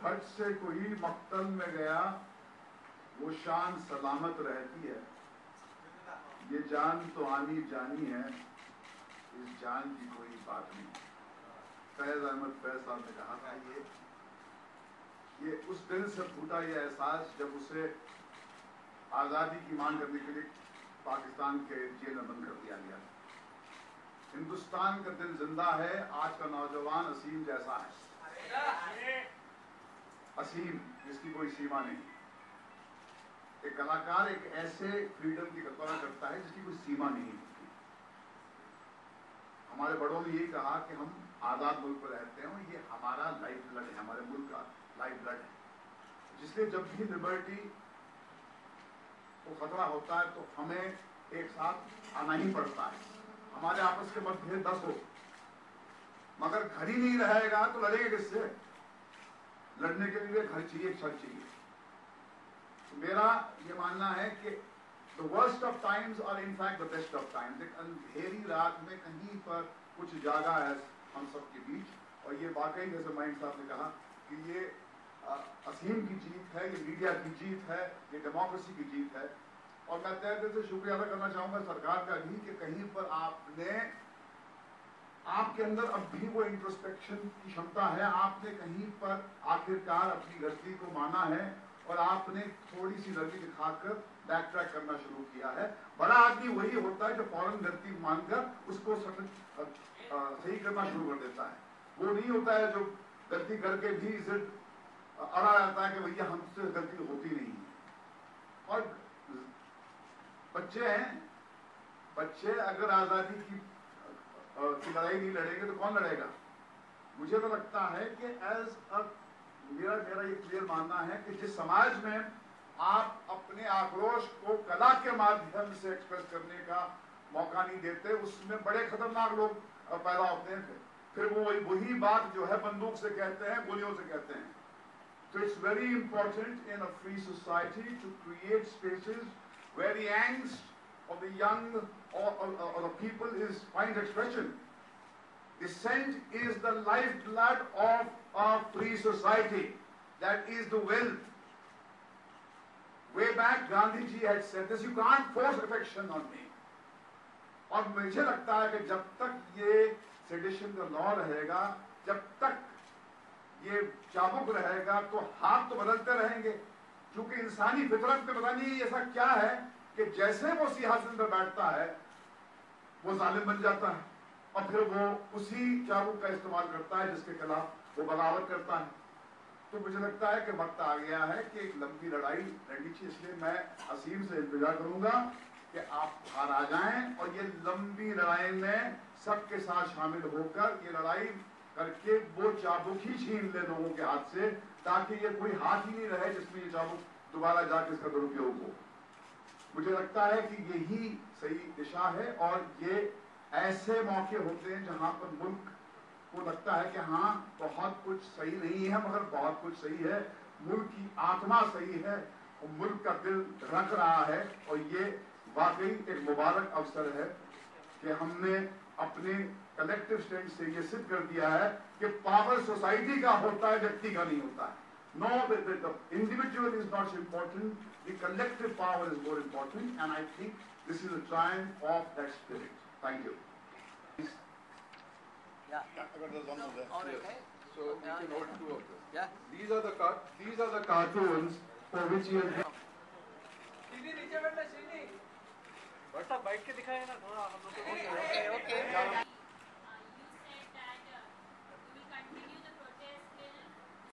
फर्ज से कोई मक्तल में गया वो शान सलामत रहती है। ये जान तो आनी जानी है, इस जान की कोई बात नहीं। फैज अहमद फैज साहब ने कहा था ये उस दिन से फूटा ये एहसास जब उसे आज़ादी की मांग करने के लिए पाकिस्तान के जेल में बंद कर दिया गया। हिंदुस्तान का दिल जिंदा है, आज का नौजवान असीम जैसा है, असीम जिसकी कोई सीमा नहीं। एक कलाकार एक ऐसे फ्रीडम की कल्पना करता है जिसकी कोई सीमा नहीं होती। हमारे बड़ों ने यही कहा कि हम आजाद मुल्क पर रहते हैं और ये हमारा लाइफ ब्लड है, हमारे मुल्क का लाइफ ब्लड है। जिसलिए जब भी लिबर्टी को खतरा होता है तो हमें एक साथ आना ही पड़ता है। हमारे आपस के मतभेद 10 हो, मगर घर ही नहीं रहेगा तो लड़ेंगे किससे? लड़ने के लिए घर चाहिए, एक छत चाहिए। तो मेरा ये मानना है कि द वर्स्ट ऑफ टाइम्स और in fact the best of times, एक अंधेरी रात में कहीं पर कुछ जागा है हम सबके बीच, और ये वाकई जैसे माइंड साहब ने कहा कि ये असीम की जीत है, ये मीडिया की जीत है, ये डेमोक्रेसी की जीत है। और मैं तहे दिल से शुक्रिया अदा करना चाहूंगा सरकार का भी कि कहीं पर आपके अंदर अब भी वो इंट्रोस्पेक्शन की क्षमता है। आपने कहीं पर आखिरकार अपनी गलती को माना है और आपने थोड़ी सी गलती दिखाकर बैक ट्रैक करना शुरू किया है। बड़ा आदमी वही होता है जो फौरन गलती मानकर उसको सही करना शुरू कर देता है। वो नहीं होता है जो गलती करके भी जिद अड़ा रहता है कि भैया हमसे गलती होती नहीं है। और बच्चे हैं, बच्चे अगर आजादी की लड़ाई नहीं लड़ेंगे तो कौन लड़ेगा? मुझे तो लगता है कि मेरा ये क्लियर मानना है कि जिस समाज में आप अपने आक्रोश को कला के माध्यम से एक्सप्रेस करने का मौका नहीं देते, उसमें बड़े खतरनाक लोग पैदा होते हैं। फिर वो वही बात जो है बंदूक से कहते हैं, गोलियों से कहते हैं। So it's very important in a free society to create spaces where the angst of the young or the people finds expression. Dissent is the lifeblood of a free society. That is the will. Way back Gandhi ji had said this, you can't force affection on me. और मुझे लगता है कि जब तक ये sedition का law रहेगा, जब तक ये चाबुक रहेगा तो हाथ तो बदलते रहेंगे। क्योंकि इंसानी फितरत में पता नहीं ऐसा क्या है कि जैसे वो सिंहासन पर बैठता है वो जालिम बन जाता है और फिर वो उसी चाबुक का इस्तेमाल करता है जिसके खिलाफ वो बगावत करता है। तो मुझे लगता है कि वक्त आ गया है कि एक लंबी लड़ाई लड़नी चाहिए। इसलिए मैं असीम से इंतजार करूंगा कि आप बाहर आ जाएं और ये लंबी लड़ाई में सबके साथ शामिल होकर ये लड़ाई करके वो चाबुक ही छीन ले लोगों के हाथ से, ताकि ये कोई हाथ ही नहीं रहे जिसमें ये चाबुक दोबारा जाके इसका दुरुपयोग हो। मुझे लगता है कि यही सही दिशा है और ये ऐसे मौके होते हैं जहां पर मुल्क को लगता है कि हाँ बहुत कुछ सही नहीं है मगर बहुत कुछ सही है, मुल्क की आत्मा सही है और मुल्क का दिल रख रहा है। और ये वाकई एक मुबारक अवसर है कि हमने अपने कलेक्टिव स्टैंड से ये सिद्ध कर दिया है कि पावर सोसाइटी का होता है, व्यक्ति का नहीं होता है। No, the individual is not important, the collective power is more important and I think this is a triumph of that spirit. Thank you. So you can hold two of them. Yeah. These are the cartoons for which you have. सीधी नीचे बैठना, सीधी। बैठा बैठ के दिखाए ना थोड़ा हम लोग को।